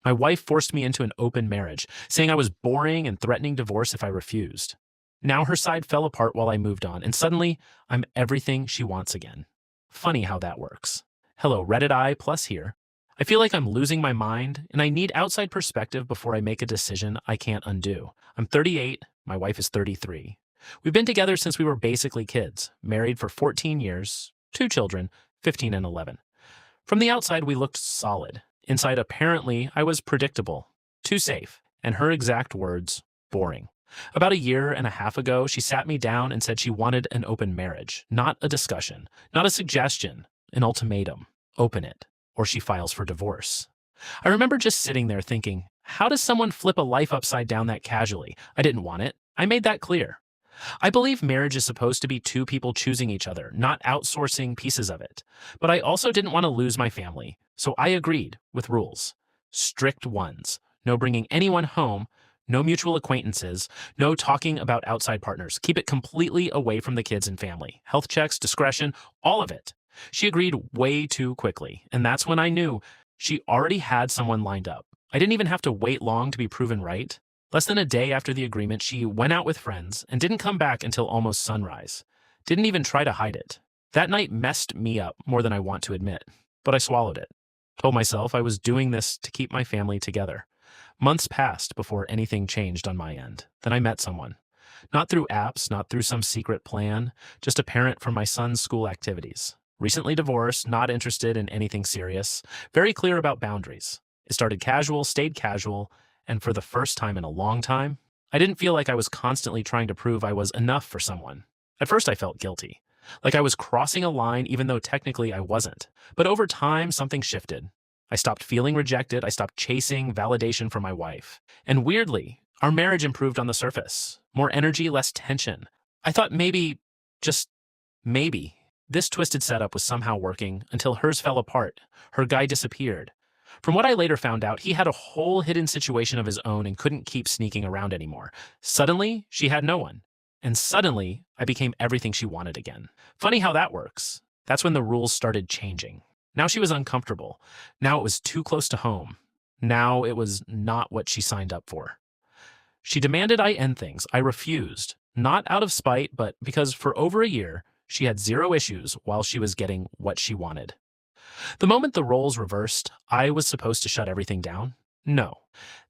My wife forced me into an open marriage, saying I was boring and threatening divorce if I refused. Now her side fell apart while I moved on, and suddenly I'm everything she wants again. Funny how that works. Hello, Reddit I plus here. I feel like I'm losing my mind, and I need outside perspective before I make a decision I can't undo. I'm 38, my wife is 33. We've been together since we were basically kids, married for 14 years, 2 children, 15 and 11. From the outside, we looked solid. Inside, apparently, I was predictable, too safe, and her exact words, boring. About a year and a half ago, she sat me down and said she wanted an open marriage, not a discussion, not a suggestion, an ultimatum. Open it, or she files for divorce. I remember just sitting there thinking, how does someone flip a life upside down that casually? I didn't want it. I made that clear. I believe marriage is supposed to be two people choosing each other, not outsourcing pieces of it. But I also didn't want to lose my family, so I agreed with rules. Strict ones. No bringing anyone home, no mutual acquaintances, no talking about outside partners. Keep it completely away from the kids and family. Health checks, discretion, all of it. She agreed way too quickly, and that's when I knew she already had someone lined up. I didn't even have to wait long to be proven right. Less than a day after the agreement, she went out with friends and didn't come back until almost sunrise. Didn't even try to hide it. That night messed me up more than I want to admit, but I swallowed it. Told myself I was doing this to keep my family together. Months passed before anything changed on my end. Then I met someone. Not through apps, not through some secret plan, just a parent for my son's school activities. Recently divorced, not interested in anything serious, very clear about boundaries. It started casual, stayed casual, and for the first time in a long time, I didn't feel like I was constantly trying to prove I was enough for someone. At first I felt guilty, like I was crossing a line even though technically I wasn't. But over time, something shifted. I stopped feeling rejected, I stopped chasing validation from my wife. And weirdly, our marriage improved on the surface. More energy, less tension. I thought maybe, just maybe, this twisted setup was somehow working until hers fell apart. Her guy disappeared. From what I later found out, he had a whole hidden situation of his own and couldn't keep sneaking around anymore. Suddenly, she had no one. And suddenly, I became everything she wanted again. Funny how that works. That's when the rules started changing. Now she was uncomfortable. Now it was too close to home. Now it was not what she signed up for. She demanded I end things. I refused. Not out of spite, but because for over a year, she had zero issues while she was getting what she wanted. The moment the roles reversed, I was supposed to shut everything down? No.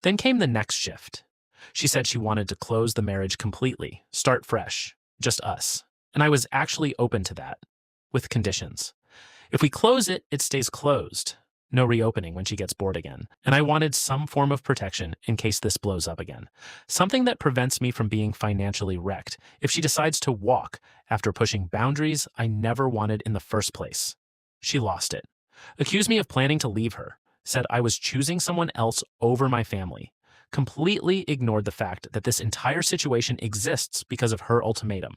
Then came the next shift. She said she wanted to close the marriage completely, start fresh, just us. And I was actually open to that, with conditions. If we close it, it stays closed. No reopening when she gets bored again. And I wanted some form of protection in case this blows up again. Something that prevents me from being financially wrecked if she decides to walk after pushing boundaries I never wanted in the first place. She lost it. Accused me of planning to leave her. Said I was choosing someone else over my family. Completely ignored the fact that this entire situation exists because of her ultimatum.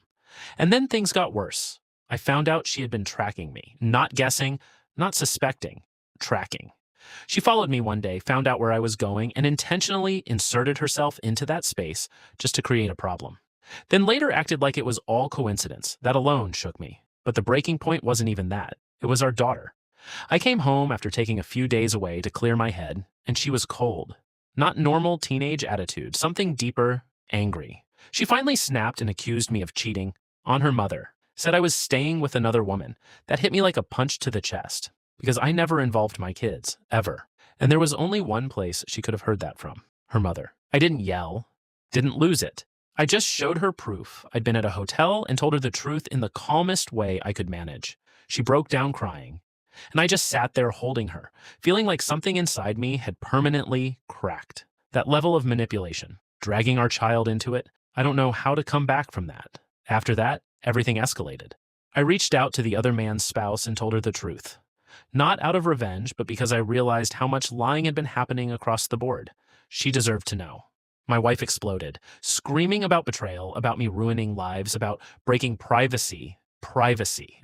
And then things got worse. I found out she had been tracking me. Not guessing, not suspecting. Tracking. She followed me one day, found out where I was going, and intentionally inserted herself into that space just to create a problem. Then later acted like it was all coincidence. That alone shook me. But the breaking point wasn't even that. It was our daughter. I came home after taking a few days away to clear my head, and she was cold. Not normal teenage attitude, something deeper, angry. She finally snapped and accused me of cheating on her mother. Said I was staying with another woman. That hit me like a punch to the chest. Because I never involved my kids, ever. And there was only one place she could have heard that from, her mother. I didn't yell, didn't lose it. I just showed her proof. I'd been at a hotel and told her the truth in the calmest way I could manage. She broke down crying. And I just sat there holding her, feeling like something inside me had permanently cracked. That level of manipulation, dragging our child into it, I don't know how to come back from that. After that, everything escalated. I reached out to the other man's spouse and told her the truth. Not out of revenge, but because I realized how much lying had been happening across the board. She deserved to know. My wife exploded, screaming about betrayal, about me ruining lives, about breaking privacy,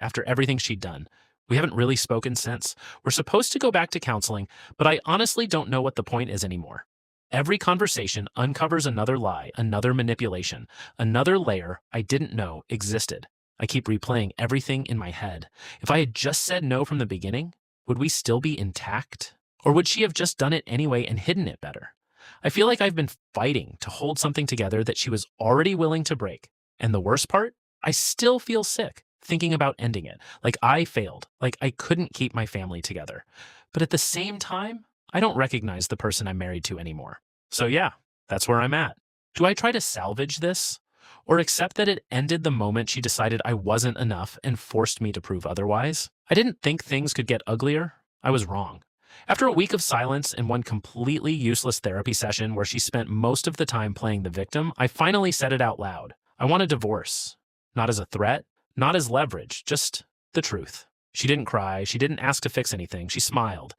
after everything she'd done. We haven't really spoken since. We're supposed to go back to counseling, but I honestly don't know what the point is anymore. Every conversation uncovers another lie, another manipulation, another layer I didn't know existed. I keep replaying everything in my head. If I had just said no from the beginning, would we still be intact? Or would she have just done it anyway and hidden it better? I feel like I've been fighting to hold something together that she was already willing to break. And the worst part? I still feel sick thinking about ending it. Like I failed. Like I couldn't keep my family together. But at the same time, I don't recognize the person I'm married to anymore. So yeah, that's where I'm at. Do I try to salvage this? Or accept that it ended the moment she decided I wasn't enough and forced me to prove otherwise? I didn't think things could get uglier. I was wrong. After a week of silence and one completely useless therapy session where she spent most of the time playing the victim, I finally said it out loud. I want a divorce. Not as a threat, not as leverage, just the truth. She didn't cry, she didn't ask to fix anything, she smiled.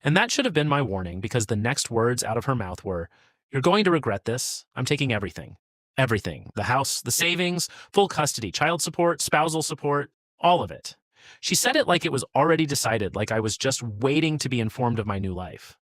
And that should have been my warning because the next words out of her mouth were, "You're going to regret this. I'm taking everything. Everything. The house, the savings, full custody, child support, spousal support, all of it." She said it like it was already decided, like I was just waiting to be informed of my new life.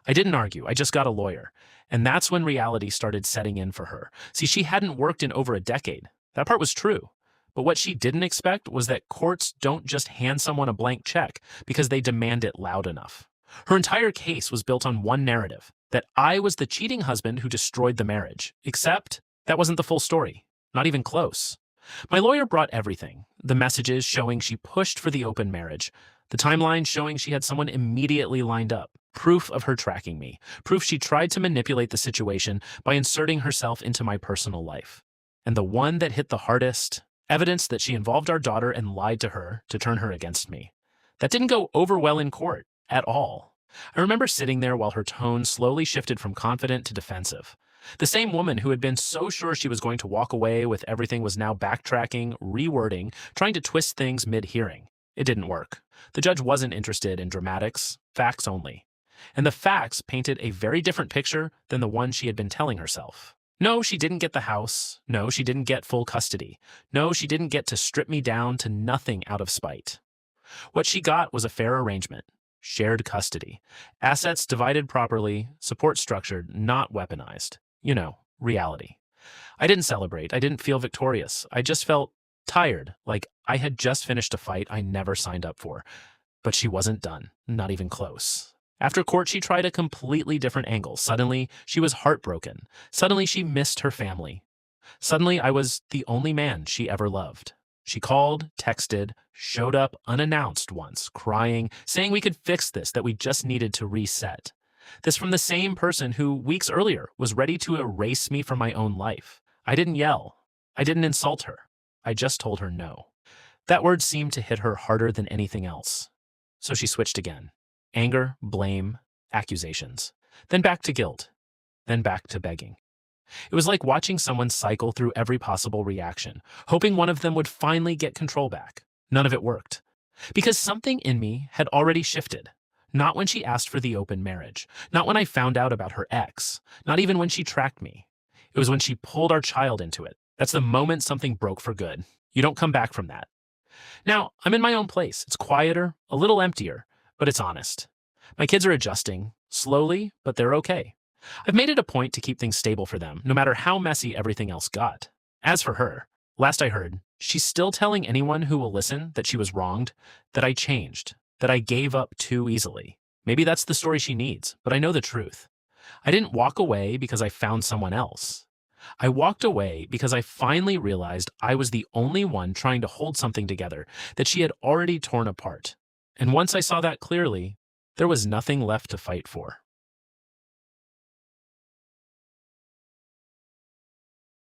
I didn't argue, I just got a lawyer. And that's when reality started setting in for her. See, she hadn't worked in over a decade. That part was true. But what she didn't expect was that courts don't just hand someone a blank check because they demand it loud enough. Her entire case was built on one narrative, that I was the cheating husband who destroyed the marriage. Except that wasn't the full story. Not even close. My lawyer brought everything. The messages showing she pushed for the open marriage. The timeline showing she had someone immediately lined up. Proof of her tracking me. Proof she tried to manipulate the situation by inserting herself into my personal life. And the one that hit the hardest, evidence that she involved our daughter and lied to her to turn her against me. That didn't go over well in court, at all. I remember sitting there while her tone slowly shifted from confident to defensive. The same woman who had been so sure she was going to walk away with everything was now backtracking, rewording, trying to twist things mid-hearing. It didn't work. The judge wasn't interested in dramatics, facts only. And the facts painted a very different picture than the one she had been telling herself. No, she didn't get the house. No, she didn't get full custody. No, she didn't get to strip me down to nothing out of spite. What she got was a fair arrangement. Shared custody. Assets divided properly, support structured, not weaponized. You know, reality. I didn't celebrate. I didn't feel victorious. I just felt tired, like I had just finished a fight I never signed up for. But she wasn't done, not even close. After court, she tried a completely different angle. Suddenly, she was heartbroken. Suddenly, she missed her family. Suddenly, I was the only man she ever loved. She called, texted, showed up unannounced once, crying, saying we could fix this, that we just needed to reset. This from the same person who, weeks earlier, was ready to erase me from my own life. I didn't yell. I didn't insult her. I just told her no. That word seemed to hit her harder than anything else. So she switched again. Anger, blame, accusations. Then back to guilt. Then back to begging. It was like watching someone cycle through every possible reaction, hoping one of them would finally get control back. None of it worked. Because something in me had already shifted. Not when she asked for the open marriage. Not when I found out about her ex. Not even when she tracked me. It was when she pulled our child into it. That's the moment something broke for good. You don't come back from that. Now, I'm in my own place. It's quieter, a little emptier, but it's honest. My kids are adjusting, slowly, but they're okay. I've made it a point to keep things stable for them, no matter how messy everything else got. As for her, last I heard, she's still telling anyone who will listen that she was wronged, that I changed, that I gave up too easily. Maybe that's the story she needs, but I know the truth. I didn't walk away because I found someone else. I walked away because I finally realized I was the only one trying to hold something together that she had already torn apart. And once I saw that clearly, there was nothing left to fight for.